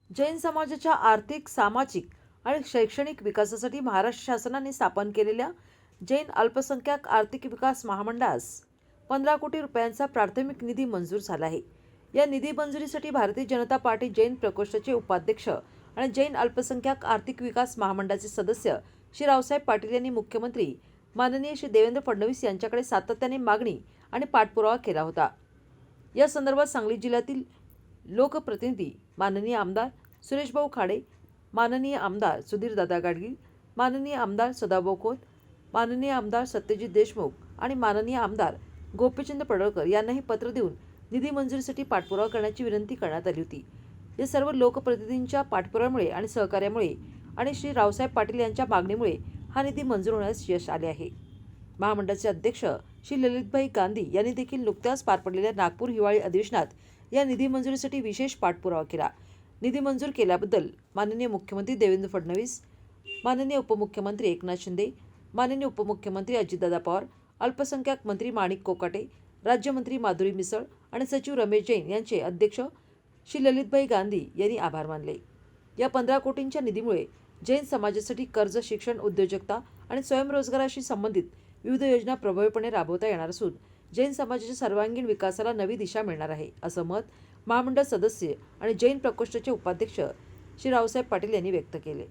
जैन समाजाच्या आर्थिक, सामाजिक आणि शैक्षणिक विकासासाठी महाराष्ट्र शासनाने स्थापन केलेल्या जैन अल्पसंख्याक आर्थिक विकास महामंडळास 15 कोटी रुपयांचा प्राथमिक निधी मंजूर झाला आहे. या निधी मंजुरीसाठी भारतीय जनता पार्टी जैन प्रकोष्ठाचे उपाध्यक्ष आणि जैन अल्पसंख्याक आर्थिक विकास महामंडळाचे सदस्य श्री रावसाहेब पाटील यांनी मुख्यमंत्री माननीय श्री देवेंद्र फडणवीस यांच्याकडे सातत्याने मागणी आणि पाठपुरावा केला होता. या संदर्भात सांगली जिल्ह्यातील लोकप्रतिनिधी माननीय आमदार सुरेशभाऊ खाडे, माननीय आमदार सुधीरदादा गाडगीळ, माननीय आमदार सदाभाऊ खोत, माननीय आमदार सत्यजित देशमुख आणि माननीय आमदार गोपीचंद पडळकर यांनाही पत्र देऊन निधी मंजुरीसाठी पाठपुरावा करण्याची विनंती करण्यात आली होती. या सर्व लोकप्रतिनिधींच्या पाठपुराव्यामुळे आणि सहकार्यामुळे आणि श्री रावसाहेब पाटील यांच्या मागणीमुळे हा निधी मंजूर होण्यास यश आले आहे. महामंडळाचे अध्यक्ष श्री ललितभाई गांधी यांनी देखील नुकत्याच पार पडलेल्या नागपूर हिवाळी अधिवेशनात या निधी मंजुरीसाठी विशेष पाठपुरावा केला. निधी मंजूर केल्याबद्दल माननीय मुख्यमंत्री देवेंद्र फडणवीस, माननीय उपमुख्यमंत्री एकनाथ शिंदे, माननीय उपमुख्यमंत्री अजितदादा पवार, अल्पसंख्याक मंत्री माणिक कोकाटे, राज्यमंत्री माधुरी मिसळ आणि सचिव रमेश जैन यांचे अध्यक्ष श्री ललितभाई गांधी यांनी आभार मानले. या 15 कोटींच्या निधीमुळे जैन समाजासाठी कर्ज, शिक्षण, उद्योजकता आणि स्वयंरोजगाराशी संबंधित विविध योजना प्रभावीपणे राबवता येणार असून जैन समाजाच्या सर्वांगीण विकासाला नवी दिशा मिळणार आहे, असं मत महामंडळ सदस्य आणि जैन प्रकोष्ठाचे उपाध्यक्ष श्री रावसाहेब पाटील यांनी व्यक्त केले.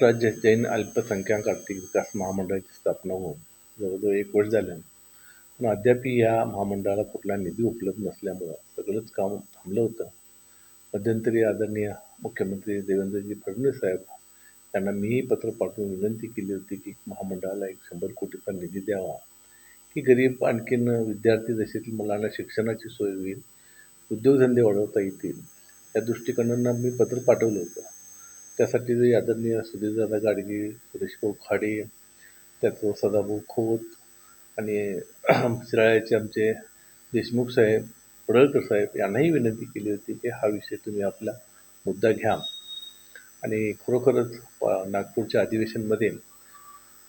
राज्य जैन अल्पसंख्याक आर्थिक विकास महामंडळाची स्थापना होऊन जवळजवळ 1 वर्ष झालं, पण अद्याप या महामंडळाला कुठला निधी उपलब्ध नसल्यामुळं सगळंच काम थांबलं होतं. मध्यंतरी आदरणीय मुख्यमंत्री देवेंद्रजी फडणवीस साहेब यांना मीही पत्र पाठवून विनंती केली होती की महामंडळाला 100 कोटीचा निधी द्यावा, की गरीब आणखीन विद्यार्थी दशेतील मुलांना शिक्षणाची सोय होईल, उद्योगधंदे वाढवता येतील, या दृष्टिकोनानं मी पत्र पाठवलं होतं. त्यासाठी आदरणीय सुधीरदादा गाडगीळ, सुरेशभाऊ खाडे, त्यात सदाभाऊ खोत आणि शिराळ्याचे आमचे देशमुख साहेब, पडळकर साहेब यांनाही विनंती केली होती की हा विषय तुम्ही आपला मुद्दा घ्या. आणि खरोखरच नागपूरच्या अधिवेशनमध्ये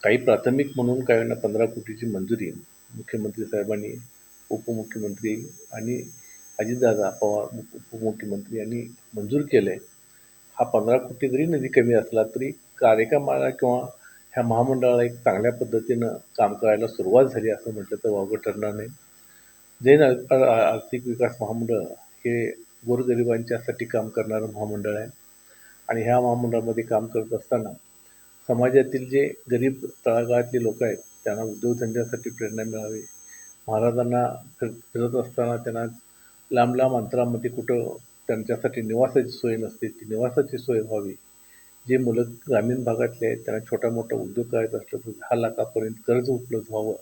काही प्राथमिक म्हणून काही ना 15 कोटीची मंजुरी मुख्यमंत्री साहेबांनी, उपमुख्यमंत्री आणि अजितदादा पवार उपमुख्यमंत्री यांनी मंजूर केलं आहे. हा 15 कोटी जरी निधी कमी असला तरी कार्यक्रमाला किंवा ह्या महामंडळाला एक चांगल्या पद्धतीनं काम करायला सुरुवात झाली असं म्हटलं तर वावगं ठरणार नाही. जैन आर्थिक विकास महामंडळ हे गोरगरिबांच्यासाठी काम करणारं महामंडळ आहे आणि ह्या महामंडळामध्ये काम करत असताना समाजातील जे गरीब तळागाळातले लोक आहेत त्यांना उद्योगधंद्यासाठी प्रेरणा मिळावी, महाराजांना फिरत असताना त्यांना लांब लांब अंतरामध्ये कुठं त्यांच्यासाठी निवासाची सोय नसते, ती निवासाची सोय व्हावी. जे मुलं ग्रामीण भागातले आहेत त्यांना छोटा मोठा उद्योग करायचा असलं तर 10 लाखापर्यंत कर्ज उपलब्ध व्हावं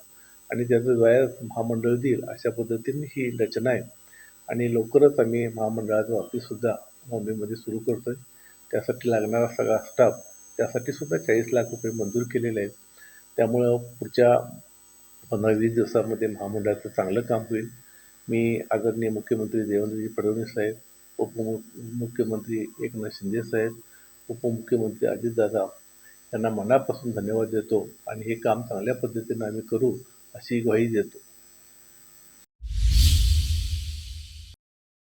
आणि त्याचं व्याज महामंडळ देईल अशा पद्धतीने ही रचना आहे. आणि लवकरच आम्ही महामंडळाचं ऑफिससुद्धा मुंबईमध्ये सुरू करतो आहे. त्यासाठी लागणारा सगळा स्टाफ, त्यासाठी सुद्धा 40 लाख रुपये मंजूर केलेले आहेत. त्यामुळं पुढच्या 15-20 दिवसामध्ये महामंडळाचं चांगलं काम होईल. मी आदरणीय मुख्यमंत्री देवेंद्रजी फडणवीस साहेब, उपमुख्यमंत्री एकनाथ शिंदे साहेब, उपमुख्यमंत्री अजितदादा यांना मनापासून धन्यवाद देतो आणि हे काम चांगल्या पद्धतीनं आम्ही करू अशी ग्वाही देतो.